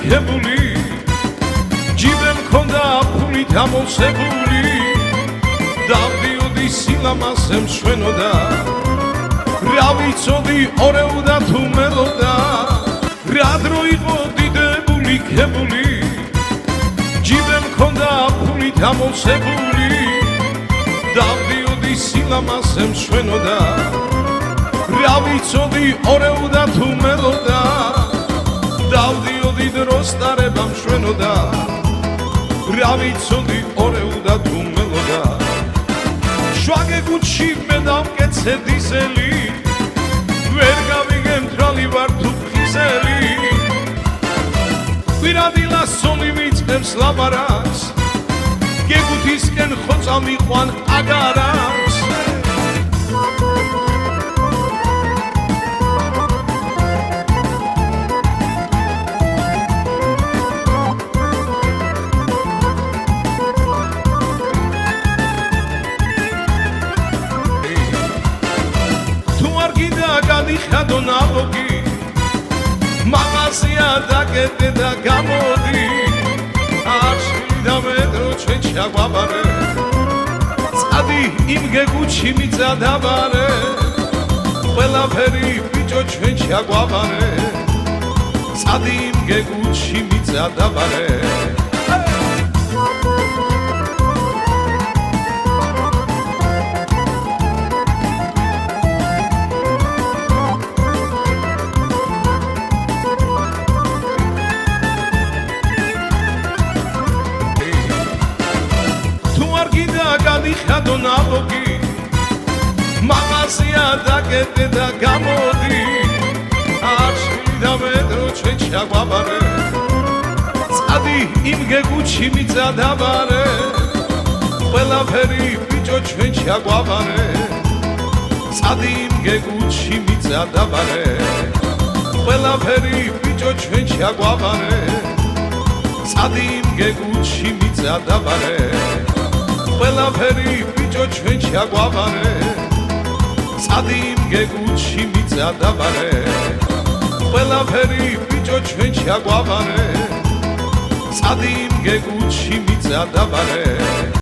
მიქებული ჯიბე მქონდა ფულით ამოვსებული დავდიოდი სილამაზე მშვენოდა რა ვიცოდი ორეოდა თუ მელოდა რა დრო იყო დიდებული ქებული ჯიბე მქონდა ფულით ამოვსებული დავდიოდი სილამაზე მშვენოდა რა ვიცოდი ორეოდა თუ მელოდა დავდიოდი დროს დარება მშვენოდა რა ვიცოდი ორეოდა თუ მელოდა შვაგე გუჩი მე დამკეცე დიზელი ვერ გავიგე მთრალი ვარ თუ ხიზელი ვირადილა სოლი ვიწყებს ლაბარაკს გეგუთისკენ ხოწა მიყვან აგარაკს გადიხადო ნალოგი მაღაზია დაკეტე და გამოდი არში და მეტრო ჩვენ ჩაგვაბარე წადი იმ გეგუჩი მიწადაბარე ყველაფერი ბიჭო ჩვენ ჩაგვაბარე წადი იმ გეგუჩი მიწადაბარე გადიხადო ნალოგი მაღაზია დაკეტე და გამოდი არში და მეტრო ჩვენ ჩაგვაბარე წადი იმ გეგუჩი მიწადაბარე ყველაფერი ბიჭო ჩვენ ჩაგვაბარე წადი იმ გეგუჩი მიწადაბარე ყველაფერი ბიჭო ჩვენ ჩაგვაბარე წადი იმ გეგუჩი მიწადაბარე ყველაფერი ბიჭო ჩვენ ჩაგვაბარე წადი იმ გეგუჩი მიწადაბარე ყველაფერი ბიჭო ჩვენ ჩაგვაბარე წადი იმ გეგუჩი მიწადაბარე